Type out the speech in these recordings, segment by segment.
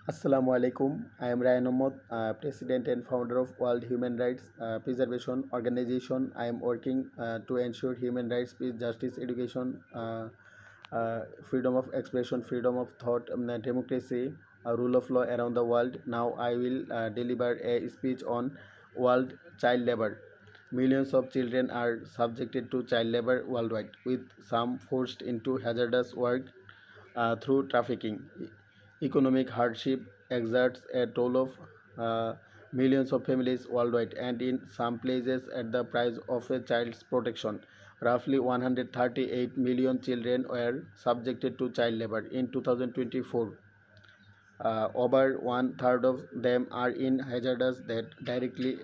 Assalamu alaikum. I am Ryan Ahmed, President and founder of World Human Rights Preservation Organization. I am working to ensure human rights, peace, justice, education, freedom of expression, freedom of thought, democracy, rule of law around the world. Now I will deliver a speech on world child labor. Millions of children are subjected to child labor worldwide, with some forced into hazardous work through trafficking. Economic hardship exerts a toll of millions of families worldwide, and in some places at the price of a child's protection. Roughly 138 million children were subjected to child labor in 2024. Over one third of them are in hazards that directly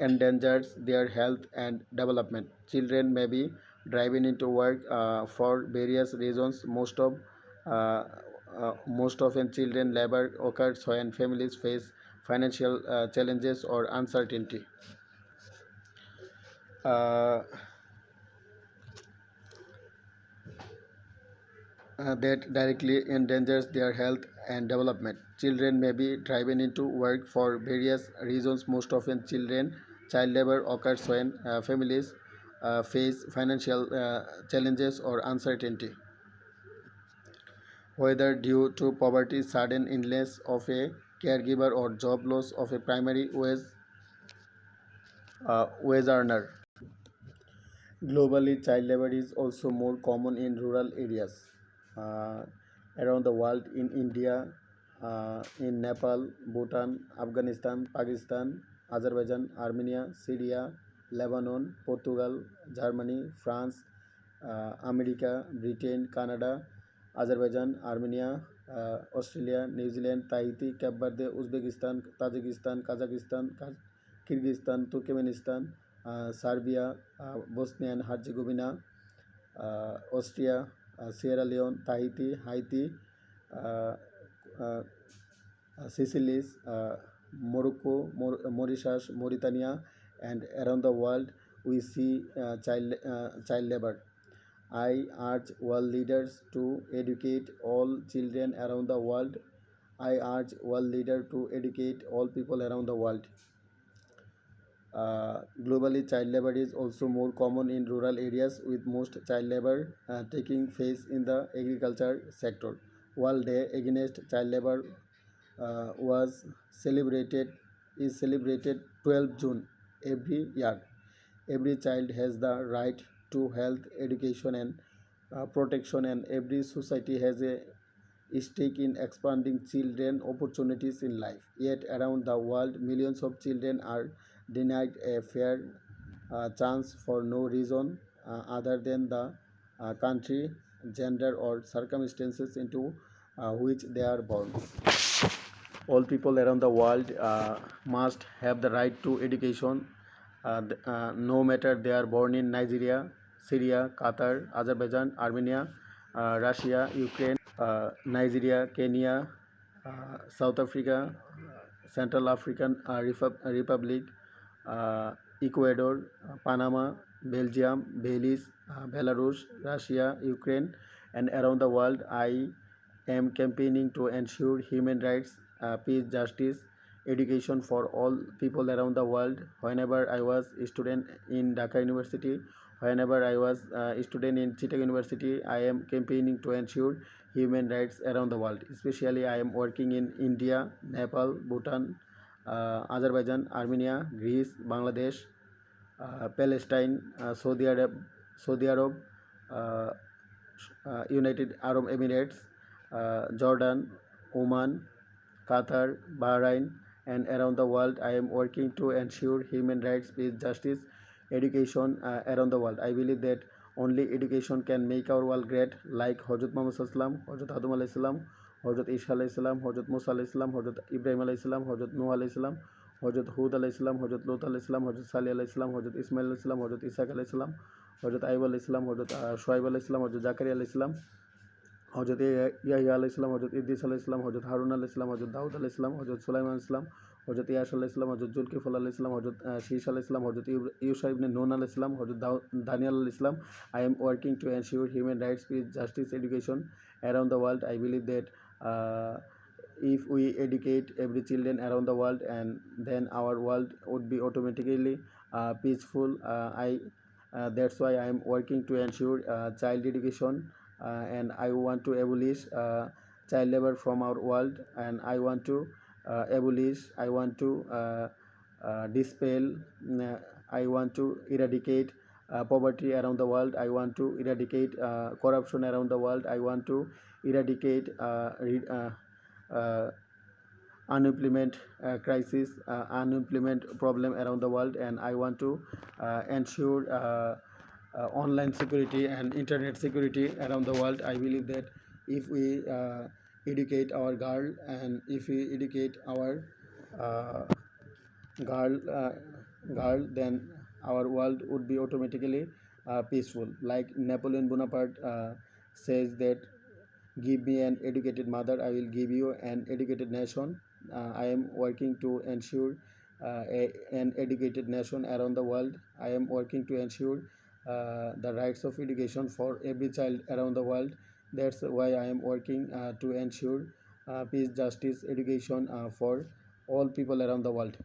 endangers their health and development. Children may be driven into work for various reasons. Most often, children labor occurs when families face financial challenges or uncertainty. Uh, that directly endangers their health and development. Children may be driven into work for various reasons. Most often, child labor occurs when families face financial challenges or uncertainty, whether due to poverty, sudden illness of a caregiver, or job loss of a primary wage earner. Globally, child labor is also more common in rural areas uh, around the world, in India, in Nepal, Bhutan, Afghanistan, Pakistan, Azerbaijan, Armenia, Syria, Lebanon, Portugal, Germany, France, America, Britain, Canada, Azerbaijan, Armenia, Australia, New Zealand, Tahiti, Cape Verde, Uzbekistan, Tajikistan, Kazakhstan, Kyrgyzstan, Turkmenistan, Serbia, Bosnia and Herzegovina, Austria, Sierra Leone, Tahiti, Haiti, uh, uh, Seychelles, Morocco, Mauritius, Mauritania, and around the world we see child labor. I urge world leaders to educate all children around the world. I urge world leaders to educate all people around the world. Globally, child labor is also more common in rural areas, with most child labor taking place in the agriculture sector. World Day Against Child Labor was celebrated is celebrated 12 June every year. Every child has the right to health, education, and protection, and every society has a stake in expanding children opportunities in life. Yet around the world, millions of children are denied a fair chance for no reason other than the country, gender, or circumstances into which they are born. All people around the world must have the right to education, no matter they are born in Nigeria, Syria, Qatar, Azerbaijan, Armenia, Russia, Ukraine, Nigeria, Kenya, South Africa, Central African Republic, Ecuador, Panama, Belgium, Belize, Belarus, Russia, Ukraine, and around the world. I am campaigning to ensure human rights, peace, justice, education for all people around the world. Whenever I was a student in Dhaka University, whenever I was a student in Chittagong University, I am campaigning to ensure human rights around the world. Especially, I am working in India, Nepal, Bhutan, Azerbaijan, Armenia, Greece, Bangladesh, Palestine, Saudi Arab, uh, United Arab Emirates, Jordan, Oman, Qatar, Bahrain, and around the world. I am working to ensure human rights, peace, justice, education around the world. I believe that only education can make our world great, like Hazrat Muhammad Sallam, Hazrat Adam alayhi salam, Hazrat Isa alayhi salam, Hazrat Musa alayhi salam, Hazrat Ibrahim alayhi salam, Hazrat Noah alayhi salam, Hazrat Hud alayhi salam, Hazrat Lot alayhi salam, Hazrat Salih alayhi salam, Hazrat Ismail alayhi salam, Hazrat Isaac alayhi salam, Hazrat Ayub alayhi salam, Hazrat Shuaib alayhi salam, Hazrat Zakaria alayhi salam, হজরত ইয়াহিয়া আলাইহিস সালাম, হজরত ইদ্রিস আলাইহিস সালাম, হজরত হারুন আলাইহিস সালাম, হজরত দাউদ আলাইহিস সালাম, হজরত সুলাইমান আলাইহিস সালাম, হজরত ইয়াস আলাইহিস সালাম, হজরত জুলকিফল আলাইহিস সালাম, হজরত শীশ আলাইহিস সালাম, হজরত ইউসা ইবনে নুন আলাইহিস সালাম, হজরত দানিয়াল আলাইহিস সালাম. I am working to ensure human rights, peace, justice, education around the world. I believe that uh, if we educate every children around the world, and then our world would be automatically peaceful. I That's why I am working to ensure child education, and I want to abolish child labor from our world, and I want to I want to dispel, uh, I want to eradicate poverty around the world. I want to eradicate corruption around the world. I want to eradicate uh, unemployment crisis, unemployment problem around the world, and I want to ensure online security and internet security around the world. I believe that if we educate our girl, and if we educate our uh, girl, then our world would be automatically peaceful. Like Napoleon Bonaparte says that, give me an educated mother, I will give you an educated nation. I am working to ensure an educated nation around the world. I am working to ensure the rights of education for every child around the world. That's why I am working to ensure peace, justice, education for all people around the world.